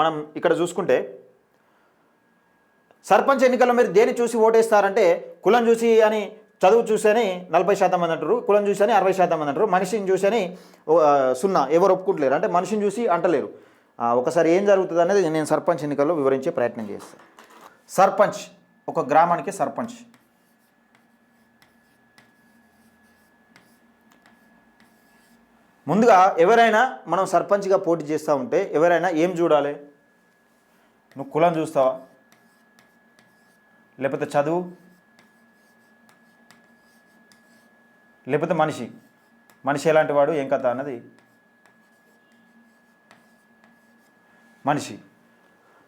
మనం ఇక్కడ చూసుకుంటే సర్పంచ్ ఎన్నికల్లో మీరు దేని చూసి ఓటేస్తారంటే కులం చూసి అని, చదువు చూసని 40% మంది అంటారు, కులం చూసని 60% మంది అంటారు, మనిషిని చూసని 0 ఎవరు ఒప్పుకుంటలేరు, అంటే మనిషిని చూసి అంటలేరు. ఒకసారి ఏం జరుగుతుంది అనేది నేను సర్పంచ్ ఎన్నికల్లో వివరించే ప్రయత్నం చేస్తాను. సర్పంచ్, ఒక గ్రామానికి సర్పంచ్. ముందుగా ఎవరైనా మనం సర్పంచ్గా పోటీ చేస్తూ ఉంటే ఎవరైనా ఏం చూడాలి? నువ్వు కులం చూస్తావా, లేకపోతే చదువు, లేకపోతే మనిషి ఎలాంటి వాడు, ఏం కథ అన్నది మనిషి.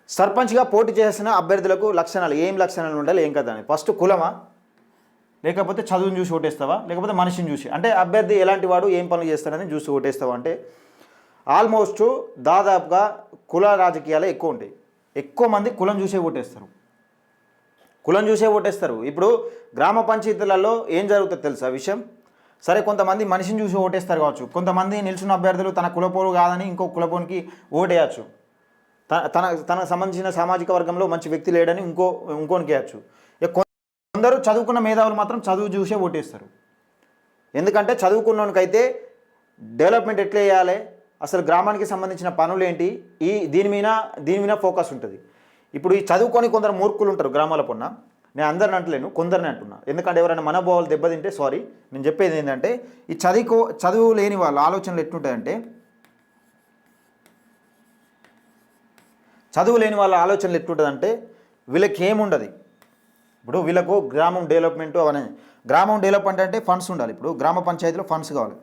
సర్పంచ్గా పోటీ చేసిన అభ్యర్థులకు లక్షణాలు, ఏం లక్షణాలు ఉండాలి, ఏం కథ అని. ఫస్ట్ కులమా, లేకపోతే చదువుని చూసి ఓటేస్తావా, లేకపోతే మనిషిని చూసి, అంటే అభ్యర్థి ఎలాంటి వాడు, ఏం పనులు చేస్తాడని చూసి ఓటేస్తావా అంటే ఆల్మోస్ట్ దాదాపుగా కుల రాజకీయాలే ఎక్కువ ఉంటాయి. ఎక్కువ మంది కులం చూసే ఓటేస్తారు. ఇప్పుడు గ్రామ పంచాయతీలలో ఏం జరుగుతుందో తెలుసా విషయం? సరే, కొంతమంది మనిషిని చూసి ఓటేస్తారు కావచ్చు, కొంతమంది నిల్చున్న అభ్యర్థులు తన కులపోరు కాదని ఇంకో కులపోనికి ఓటేయచ్చు, తనకు సంబంధించిన సామాజిక వర్గంలో మంచి వ్యక్తి లేడని ఇంకోనికి వేయచ్చు. కొందరు చదువుకున్న మేధావులు మాత్రం చదువు చూసే ఓటేస్తారు. ఎందుకంటే చదువుకున్నోనికైతే డెవలప్మెంట్ ఎట్లా చేయాలి, అసలు గ్రామానికి సంబంధించిన పనులు ఏంటి, దీని మీద ఫోకస్ ఉంటుంది. ఇప్పుడు ఈ చదువుకొని కొందరు మూర్ఖులు ఉంటారు గ్రామాల పొన్న, నేను అందరిని అంటలేను, కొందరిని అంటున్నా. ఎందుకంటే ఎవరైనా మనోభావాలు దెబ్బతింటే సారీ. నేను చెప్పేది ఏంటంటే ఈ చదువు లేని వాళ్ళ ఆలోచనలు ఎట్లుంటాయంటే, వీళ్ళకి ఏముండదు. ఇప్పుడు వీళ్ళకు గ్రామం డెవలప్మెంట్ అవన్నీ, గ్రామం డెవలప్మెంట్ అంటే ఫండ్స్ ఉండాలి. ఇప్పుడు గ్రామ పంచాయతీలో ఫండ్స్ కావాలి.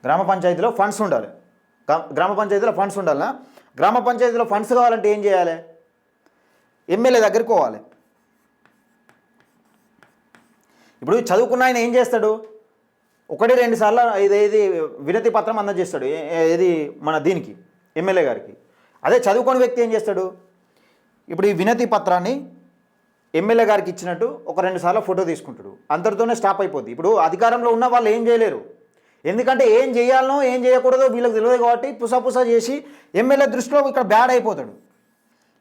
గ్రామ పంచాయతీలో ఫండ్స్ ఉండాలి. గ్రామ పంచాయతీలో ఫండ్స్ కావాలంటే ఏం చేయాలి? ఎమ్మెల్యే దగ్గరికి పోవాలి. ఇప్పుడు చదువుకున్న ఆయన ఏం చేస్తాడు? 1-2 సార్లు ఇది వినతి పత్రం అందజేస్తాడు, ఇది మన దీనికి ఎమ్మెల్యే గారికి. అదే చదువుకోని వ్యక్తి ఏం చేస్తాడు? ఇప్పుడు ఈ వినతి పత్రాన్ని ఎమ్మెల్యే గారికి ఇచ్చినట్టు 1-2 సార్లు ఫోటో తీసుకుంటాడు, అంతటితోనే స్టాప్ అయిపోద్ది. ఇప్పుడు అధికారంలో ఉన్న వాళ్ళు ఏం చేయలేరు, ఎందుకంటే ఏం చేయాలనో ఏం చేయకూడదో వీళ్ళకి తెలియదు కాబట్టి పుసా చేసి ఎమ్మెల్యే దృష్టిలో ఇక్కడ బ్యాడ్ అయిపోతాడు.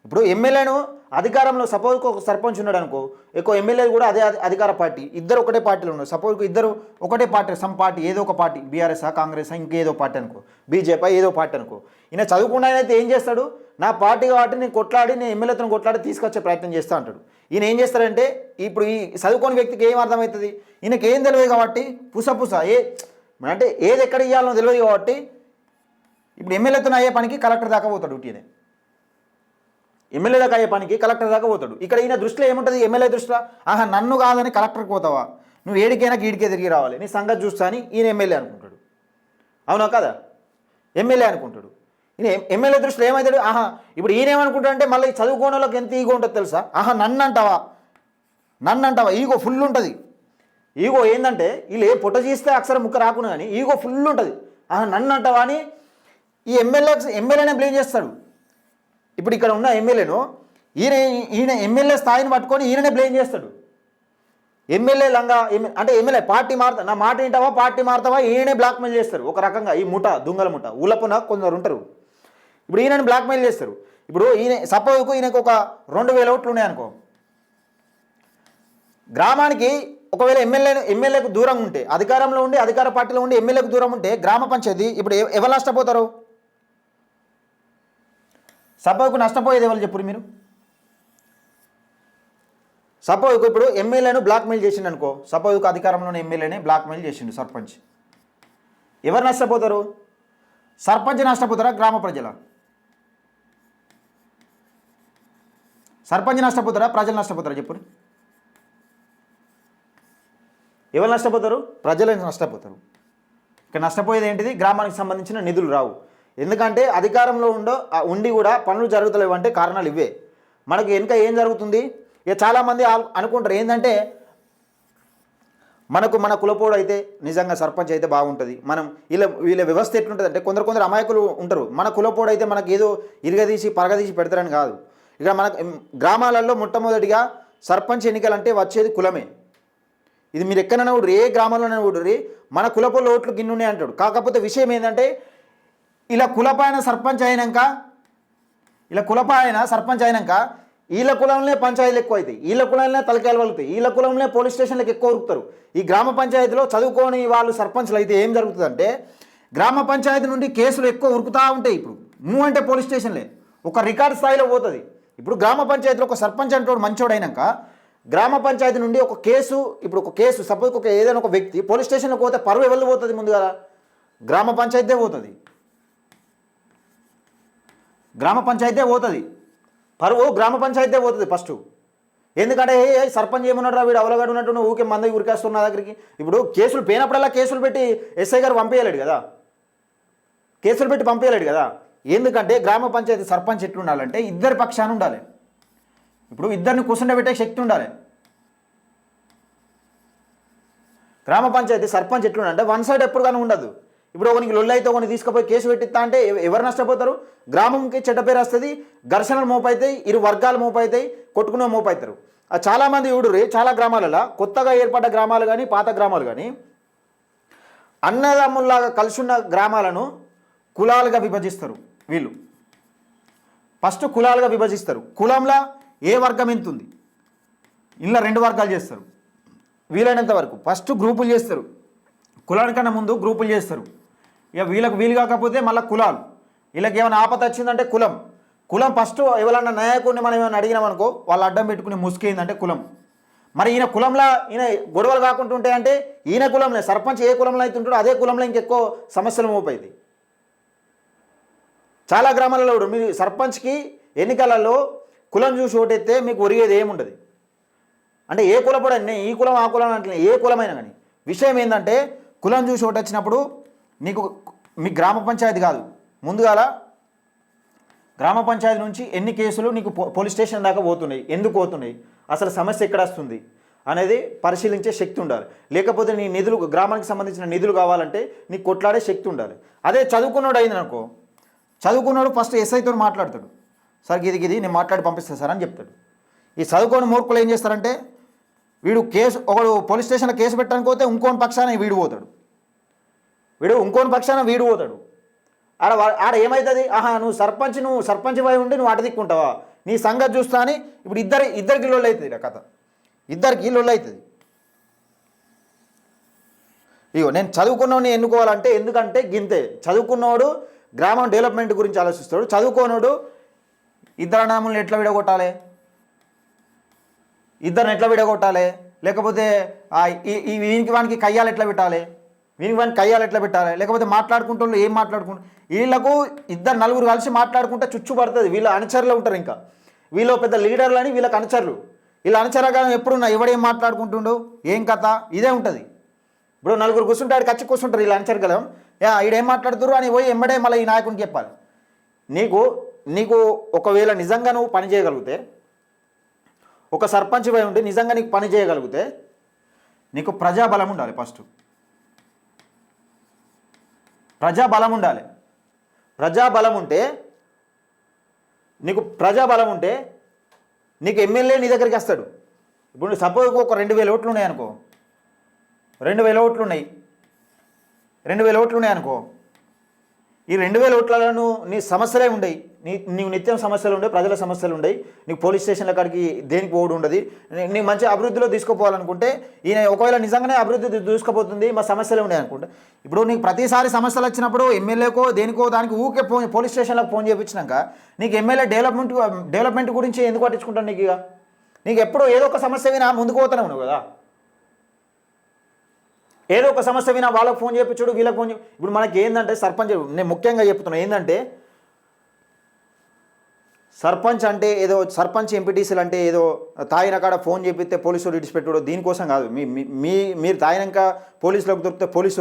ఇప్పుడు ఎమ్మెల్యేను అధికారంలో సపోజ్కి ఒక సర్పంచ్ ఉన్నాడు అనుకో, ఎక్కువ ఎమ్మెల్యే కూడా అదే అధికార పార్టీ, ఇద్దరు ఒకటే పార్టీలో ఉన్నారు. సపోజ్కి ఇద్దరు ఒకటే పార్టీ, సమ్ పార్టీ, ఏదో ఒక పార్టీ, బీఆర్ఎస్ఆ, కాంగ్రెస్, ఇంకేదో పార్టీ అనుకో, బీజేపీ, ఏదో పార్టీ అనుకో. ఈయన చదువుకున్న ఆయన అయితే ఏం చేస్తాడు? నా పార్టీ కాబట్టి నేను ఎమ్మెల్యేతో కొట్లాడి తీసుకొచ్చే ప్రయత్నం చేస్తూ అంటాడు. ఈయన ఏం చేస్తాడంటే, ఇప్పుడు ఈ చదువుకోని వ్యక్తికి ఏం అర్థమవుతుంది? ఈయనకి ఏం తెలియదు కాబట్టి అంటే ఏది ఎక్కడ ఇవ్వాలనో తెలియదు కాబట్టి ఇప్పుడు ఎమ్మెల్యేతో అయ్యే పనికి కలెక్టర్ దాకా పోతాడు. డ్యూటీనే ఎమ్మెల్యే దాకా అయ్యే పనికి కలెక్టర్ దాకా పోతాడు. ఇక్కడ ఈయన దృష్టిలో ఏముంటుంది? ఎమ్మెల్యే దృష్టిలో నన్ను కాదని కలెక్టర్కి పోతావా, నువ్వు ఏడికైనా గీడికే తిరిగి రావాలి, నీ సంగతి చూస్తా అని ఈయన ఎమ్మెల్యే అనుకుంటాడు. అవునా కదా? ఎమ్మెల్యే అనుకుంటాడు. ఈయన ఎమ్మెల్యే దృష్టిలో ఏమవుతాడు? ఇప్పుడు ఈయన ఏమనుకుంటాడంటే మళ్ళీ చదువుకోని వాళ్ళకి ఎంత ఈగో ఉంటుందో తెలుసా? నన్ను అంటావా ఈగో ఫుల్ ఉంటుంది. ఈగో ఏంటంటే వీళ్ళు ఏ పుట్ట చేస్తే అక్షరం ముక్క రాకున్నా కానీ ఈగో ఫుల్ ఉంటుంది. నన్ను అంటావా అని ఈ ఎమ్మెల్యేనే బ్లేమ్ చేస్తాడు. ఇప్పుడు ఇక్కడ ఉన్న ఎమ్మెల్యేను ఈయన ఎమ్మెల్యే స్థాయిని పట్టుకొని ఈయననే బ్లేమ్ చేస్తాడు. ఎమ్మెల్యే అంటే ఎమ్మెల్యే పార్టీ నా మాట ఏంటావా, పార్టీ మారుతావా, ఈయనే బ్లాక్మెయిల్ చేస్తారు. ఒక రకంగా ఈ దొంగల ముఠ ఊళ్ళపున కొందరు ఉంటారు. ఇప్పుడు ఈయనని బ్లాక్మెయిల్ చేస్తారు. ఇప్పుడు సపోజ్కు ఈయనకు ఒక 2000 ఓట్లు ఉన్నాయనుకో, గ్రామానికి ఒకవేళ ఎమ్మెల్యేకు దూరంగా ఉంటే, అధికారంలో ఉండి అధికార పార్టీలో ఉండి ఎమ్మెల్యేకు దూరం ఉంటే గ్రామ పంచాయతీ ఇప్పుడు ఎవరు నష్టపోతారు? సపోజ్కు నష్టపోయేది ఎవరు చెప్పుడు మీరు? సపోజ్కు ఇప్పుడు ఎమ్మెల్యేను బ్లాక్మెయిల్ చేసిండు అనుకో, సపోజ్కు అధికారంలోని ఎమ్మెల్యేని బ్లాక్మెయిల్ చేసిండు సర్పంచ్, ఎవరు నష్టపోతారు? సర్పంచ్ నష్టపోతారా, గ్రామ ప్రజల? సర్పంచ్ నష్టపోతారా, ప్రజలు నష్టపోతారా చెప్పు? ఎవరు నష్టపోతారు? ప్రజలే నష్టపోతారు. ఇక్కడ నష్టపోయేది ఏంటిది? గ్రామానికి సంబంధించిన నిధులు రావు. ఎందుకంటే అధికారంలో ఉండి కూడా పనులు జరుగుతలేవు అంటే కారణాలు ఇవే. మనకి వెనుక ఏం జరుగుతుంది? ఇక చాలామంది అనుకుంటారు ఏంటంటే మన కులపోడు అయితే నిజంగా సర్పంచ్ అయితే బాగుంటుంది, వీళ్ళ వ్యవస్థ ఎట్లుంటుంది అంటే కొందరు అమాయకులు ఉంటారు. మన కులపోడు అయితే మనకి ఏదో ఇరగదీసి పరగదీసి పెడతారని కాదు. ఇక మన గ్రామాలలో మొట్టమొదటిగా సర్పంచ్ ఎన్నికలంటే వచ్చేది కులమే. ఇది మీరు ఎక్కడైనా ఊడ్రి, ఏ గ్రామంలోనే ఊడ్రి, మన కులపోళ్ళ ఓట్లు గిన్నున్నాయి అంటాడు. కాకపోతే విషయం ఏంటంటే ఇలా కులపాయన సర్పంచ్ అయినాక వీళ్ళ కులంలో పంచాయతీలు ఎక్కువ అవుతాయి, వీళ్ళ కులంలో తలకాయలు వలుగుతాయి, వీళ్ళ కులంలో పోలీస్ స్టేషన్లకు ఎక్కువ ఉరుకుతారు. ఈ గ్రామ పంచాయతీలో చదువుకోని వాళ్ళు సర్పంచ్లు అయితే ఏం జరుగుతుందంటే గ్రామ పంచాయతీ నుండి కేసులు ఎక్కువ ఉరుకుతూ ఉంటాయి. ఇప్పుడు నువ్వు అంటే పోలీస్ స్టేషన్లే ఒక రికార్డ్ స్థాయిలో పోతుంది. ఇప్పుడు గ్రామ పంచాయతీలో ఒక సర్పంచ్ అంటోడు మంచోడు అయినాక గ్రామ పంచాయతీ నుండి ఒక కేసు సపోజ్ ఏదైనా ఒక వ్యక్తి పోలీస్ స్టేషన్లో పోతే పరువు ఎవరు పోతుంది? ముందుగా గ్రామ పంచాయతీ పోతుంది, పరువు గ్రామ పంచాయతీ పోతుంది ఫస్ట్. ఎందుకంటే సర్పంచ్ ఏమన్నాడు, వీడు అవలగాడు ఉన్నట్టు ఊకే మంది ఉరికేస్తున్న దగ్గరికి. ఇప్పుడు కేసులు పోయినప్పుడల్లా కేసులు పెట్టి ఎస్ఐ గారు పంపించలేడు కదా, ఎందుకంటే గ్రామ పంచాయతీ సర్పంచ్ ఎట్లుండాలంటే ఇద్దరి పక్షాన ఉండాలి. ఇప్పుడు ఇద్దరిని కూర్చుండబెట్టే శక్తి ఉండాలి. గ్రామ పంచాయతీ సర్పంచ్ ఎట్లుండాలంటే వన్ సైడ్ ఎప్పుడు కానీ ఉండదు. ఇప్పుడు ఒకరికి లొల్లి అయితే ఒకరిని తీసుకుపోయి కేసు పెట్టిస్తా అంటే ఎవరు నష్టపోతారు? గ్రామంకి చెడ్డ పేరు వస్తుంది, ఘర్షణలు మోపవుతాయి, ఇరు వర్గాలు మోపవుతాయి, కొట్టుకునే మోపవుతారు. చాలామంది ఊడురి చాలా గ్రామాలలో కొత్తగా ఏర్పడ్డ గ్రామాలు కానీ పాత గ్రామాలు కానీ అన్నదమ్ముల్లాగా కలిసి ఉన్న గ్రామాలను కులాలుగా విభజిస్తారు. వీళ్ళు ఫస్ట్ కులాలుగా విభజిస్తారు. కులంలో ఏ వర్గం ఎంత ఉంది, ఇలా 2 వర్గాలు చేస్తారు. వీలైనంత వరకు ఫస్ట్ గ్రూపులు చేస్తారు, కులానికన్నా ముందు గ్రూపులు చేస్తారు. ఇక వీళ్ళు కాకపోతే మళ్ళీ కులాలు, వీళ్ళకి ఏమైనా ఆపద వచ్చిందంటే కులం ఫస్ట్ ఎవరన్నా నాయకుడిని మనం ఏమైనా అడిగినామనుకో వాళ్ళు అడ్డం పెట్టుకుని ముసుకేందంటే కులం. మరి ఈయన కులంలో ఈయన గొడవలు కాకుండా ఉంటాయంటే ఈయన కులంలో సర్పంచ్ ఏ కులంలో అయితే ఉంటాడో అదే కులంలో ఇంకెక్కువ సమస్యలు మోపైంది. చాలా గ్రామాలలో మీరు సర్పంచ్కి ఎన్నికలలో కులం చూసి ఓటెత్తే మీకు ఒరిగేది ఏముండదు. అంటే ఏ కులపడని ఈ కులం ఆ కులం అంటే ఏ కులమైనా కానీ విషయం ఏంటంటే కులం చూసి ఓటు వచ్చినప్పుడు మీ గ్రామ పంచాయతీ కాదు, ముందుగాల గ్రామ పంచాయతీ నుంచి ఎన్ని కేసులు నీకు పోలీస్ స్టేషన్ దాకా పోతున్నాయి, ఎందుకు పోతున్నాయి, అసలు సమస్య ఎక్కడ వస్తుంది అనేది పరిశీలించే శక్తి ఉండాలి. లేకపోతే నీ నిధులు గ్రామానికి సంబంధించిన నిధులు కావాలంటే నీకు కొట్లాడే శక్తి ఉండాలి. అదే చదువుకున్నాడు అయింది అనుకో, చదువుకున్నాడు ఫస్ట్ ఎస్ఐతో మాట్లాడతాడు, సార్ ఇది నేను మాట్లాడి పంపిస్తాను సార్ అని చెప్తాడు. ఈ చదువుకోని మూర్ఖులు ఏం చేస్తారంటే ఒకడు పోలీస్ స్టేషన్లో కేసు పెట్టడానికి పోతే ఇంకోని పక్షాన వీడు పోతాడు. ఆడ ఏమవుతుంది, నువ్వు సర్పంచ్ పోయి ఉండి నువ్వు అటు దిక్కుంటావా, నీ సంగతి చూస్తా అని ఇప్పుడు ఇద్దరికి లొల్లి అవుతుంది. కథ ఇద్దరికి లొల్లి అవుతుంది. నేను చదువుకున్నవాడిని ఎన్నుకోవాలంటే ఎందుకంటే గింతే, చదువుకున్నవాడు గ్రామం డెవలప్మెంట్ గురించి ఆలోచిస్తాడు, చదువుకోనోడు ఇద్దరు అన్నదమ్ములను ఎట్లా విడగొట్టాలి, లేకపోతే వీనికి వానికి కయ్యాలు ఎట్లా పెట్టాలి, లేకపోతే మాట్లాడుకుంటూ ఏం మాట్లాడుకుంటారు, వీళ్ళకు నలుగురు కలిసి మాట్లాడుకుంటే చుచ్చు పడుతుంది. వీళ్ళ అనుచరులు ఉంటారు, ఇంకా వీళ్ళు పెద్ద లీడర్లు అని వీళ్ళకి అనుచరులు. వీళ్ళ అనుచరగానే ఎప్పుడున్నా ఎవడేం మాట్లాడుకుంటుండు ఏం కథ ఇదే ఉంటుంది. ఇప్పుడు నలుగురు కూర్చుంటాడు కచ్చి కూర్చుంటారు వీళ్ళు అనుచరగలం, ఈడేం మాట్లాడుతురు అని పోయి ఎంబడే మళ్ళీ ఈ నాయకుడికి చెప్పాలి. నీకు ఒకవేళ నిజంగా నువ్వు పని చేయగలిగితే, ఒక సర్పంచ్ పై ఉండి నిజంగా నీకు పని చేయగలిగితే నీకు ప్రజాబలం ఉండాలి. ఫస్ట్ ప్రజాబలం ఉండాలి. ప్రజాబలం ఉంటే నీకు ఎమ్మెల్యే నీ దగ్గరికి వస్తాడు. ఇప్పుడు సపోజ్ ఒక 2000 ఓట్లు ఉన్నాయి అనుకో, 2000 ఓట్లు ఉన్నాయి అనుకో, ఈ 2000 ఓట్లను నీ సమస్యలే ఉండయి, నీకు నిత్యం సమస్యలు ఉండే, ప్రజల సమస్యలు ఉండయి, నీకు పోలీస్ స్టేషన్ల కాడికి దేనికి పోవడం ఉండదు. నీకు మంచి అభివృద్ధిలో తీసుకుపోవాలనుకుంటే ఈయన ఒకవేళ నిజంగానే అభివృద్ధి తీసుకుపోతుంది, మా సమస్యలు ఉన్నాయి అనుకుంటే, ఇప్పుడు నీకు ప్రతిసారి సమస్యలు వచ్చినప్పుడు ఎమ్మెల్యేకో దేనికో దానికి ఊకే పోలీస్ స్టేషన్లకు ఫోన్ చేయించినాక నీకు ఎమ్మెల్యే డెవలప్మెంట్ గురించి ఎందుకు పట్టించుకుంటాను? నీకు ఎప్పుడో ఏదో ఒక సమస్య వినా ముందుకు పోతానే ఉన్నావు కదా, ఏదో ఒక సమస్య వినా వాళ్ళకి ఫోన్ చేయించుడు వీళ్ళకి ఫోన్ ఇప్పుడు మనకి ఏంటంటే సర్పంచ్, నేను ముఖ్యంగా చెప్తున్నా ఏంటంటే సర్పంచ్ ఎంపీటీసీలు అంటే ఏదో తాగిన కాడ ఫోన్ చేపిస్తే పోలీసు ఇడిచిపెట్టుడు దీనికోసం కాదు. మీరు తాగినాక పోలీసులకు దొరికితే పోలీసు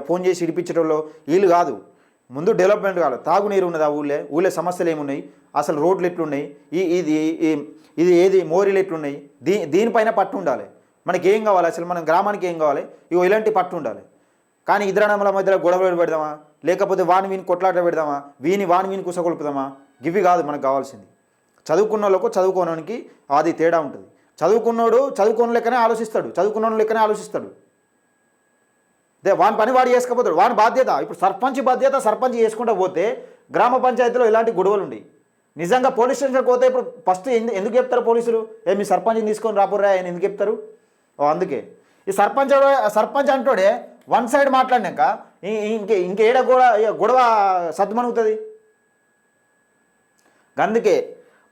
ఫోన్ చేసి ఇడిపించడంలో వీళ్ళు కాదు. ముందు డెవలప్మెంట్ కాదు, తాగునీరు ఉన్నది ఆ ఊళ్ళో సమస్యలు ఏమున్నాయి, అసలు రోడ్లు ఎట్లున్నాయి, ఇది ఏది మోరీలు ఎట్లున్నాయి, దీనిపైన పట్టు ఉండాలి. మనకి ఏం కావాలి, అసలు మన గ్రామానికి ఏం కావాలి, ఇలాంటి పట్టు ఉండాలి. కానీ ఇద్దరన్నముల మధ్యలో గొడవలు పెడదామా, లేకపోతే వీని కొట్లాట పెడదామా, వీని కుసగొలుపుదామా, గివి కాదు మనకు కావాల్సింది. చదువుకున్న వాళ్ళకు చదువుకోవడానికి అది తేడా ఉంటుంది. చదువుకున్నోడు చదువుకోని లెక్కనే ఆలోచిస్తాడు, చదువుకున్నోడు లెక్కనే ఆలోచిస్తాడు. అదే వాని పని వాడు చేసుకపోతాడు, వాని బాధ్యత. ఇప్పుడు సర్పంచ్ బాధ్యత సర్పంచ్ చేసుకుంటూ పోతే గ్రామ పంచాయతీలో ఇలాంటి గొడవలు ఉన్నాయి. నిజంగా పోలీస్ స్టేషన్కి పోతే ఇప్పుడు ఫస్ట్ ఎందుకు చెప్తారు పోలీసులు, మీ సర్పంచ్ని తీసుకొని రాపుర్రా ఆయన ఎందుకు చెప్తారు? అందుకే ఈ సర్పంచ్ అంటోడే వన్ సైడ్ మాట్లాడినాక ఇంకేడ గొడవ సద్దుమణుగుతుంది. అందుకే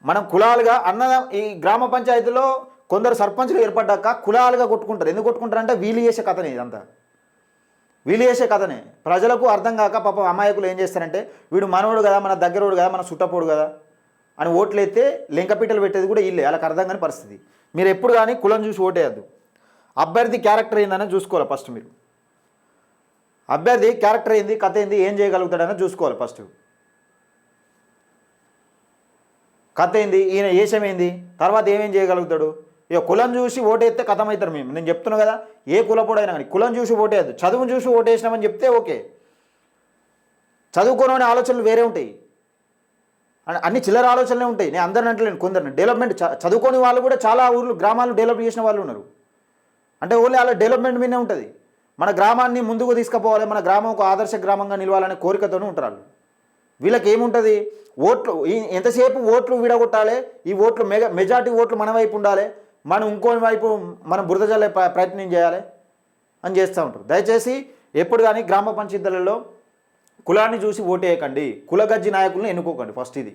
మనం కులాలుగా ఈ గ్రామ పంచాయతీలో కొందరు సర్పంచులు ఏర్పడ్డాక కులాలుగా కొట్టుకుంటారు. ఎందుకు కొట్టుకుంటారు అంటే వీళ్ళు చేసే కథనే, ఇదంతా వీళ్ళు చేసే కథనే. ప్రజలకు అర్థం కాక పాపం అమాయకులు ఏం చేస్తారంటే వీడు మనోడు కదా, మన దగ్గరోడు కదా, మన చుట్టపోడు కదా అని ఓట్లు ఎత్తే లెంకపీటలు పెట్టేది కూడా వీళ్ళే. వాళ్ళకి అర్థం కాని పరిస్థితి. మీరు ఎప్పుడు కానీ కులం చూసి ఓటేయద్దు. అభ్యర్థి క్యారెక్టర్ ఏందని చూసుకోవాలి ఫస్ట్. మీరు అభ్యర్థి క్యారెక్టర్ ఏంది, కథ ఏంది, ఏం చేయగలుగుతాడని చూసుకోవాలి ఫస్ట్. కథ ఏంది, ఈయన ఏషమేంది, తర్వాత ఏమేం చేయగలుగుతాడు. ఇక కులం చూసి ఓటేస్తే కథమవుతారు. నేను చెప్తున్నా కదా, ఏ కులపోడైనా కానీ కులం చూసి ఓటేయద్దు. చదువును చూసి ఓటేసినామని చెప్తే ఓకే. చదువుకోని ఆలోచనలు వేరే ఉంటాయి, అన్ని చిల్లర ఆలోచనలే ఉంటాయి. నేను అందరిని అంటలేను, కొందరిని. డెవలప్మెంట్ చదువుకోని వాళ్ళు కూడా చాలా ఊర్లు గ్రామాలు డెవలప్ చేసిన వాళ్ళు ఉన్నారు. అంటే ఓన్లీ అలా డెవలప్మెంట్ మీదే ఉంటుంది. మన గ్రామాన్ని ముందుకు తీసుకుపోవాలి, మన గ్రామం ఒక ఆదర్శ గ్రామంగా నిలవాలనే కోరికతోనే ఉంటారు వాళ్ళు. వీళ్ళకి ఏముంటుంది, ఓట్లు ఎంతసేపు ఓట్లు విడగొట్టాలి, ఈ ఓట్లు మెజార్టీ ఓట్లు మన వైపు ఉండాలి, మనం ఇంకో వైపు మనం బురద జల్లే ప్రయత్నం చేయాలి అని చేస్తూ ఉంటారు. దయచేసి ఎప్పుడు కానీ గ్రామ పంచాయతీలలో కులాన్ని చూసి ఓటేయకండి, కులగజ్జి నాయకులను ఎన్నుకోకండి. ఫస్ట్ ఇది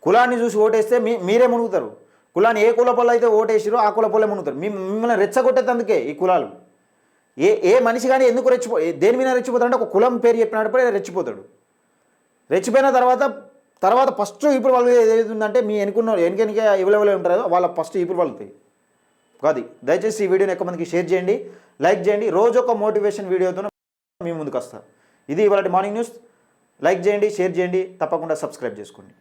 కులాన్ని చూసి ఓటేస్తే మీరే మునుగుతారు. కులాన్ని ఏ కుల పొల్ల అయితే ఓటేసిరో ఆ కుల పొల్లే మునుగుతారు. మిమ్మల్ని రెచ్చగొట్టేందుకే ఈ కులాలు. ఏ మనిషి కానీ ఎందుకు దేని మీద రెచ్చిపోతాడంటే ఒక కులం పేరు చెప్పినప్పుడే రెచ్చిపోతాడు. రెచ్చిపోయిన తర్వాత ఫస్ట్ ఇప్పుడు వాళ్ళు ఏది ఉందంటే మీ వెనుక ఎవరెవరు ఉంటారో వాళ్ళ ఫస్ట్ ఇప్పుడు వాళ్ళుతాయి కాదు. దయచేసి ఈ వీడియోని ఎక్కువ మందికి షేర్ చేయండి, లైక్ చేయండి. రోజు ఒక మోటివేషన్ వీడియోతో మీ ముందుకు వస్తాను. ఇది ఇవాళ మార్నింగ్ న్యూస్. లైక్ చేయండి, షేర్ చేయండి, తప్పకుండా సబ్స్క్రైబ్ చేసుకోండి.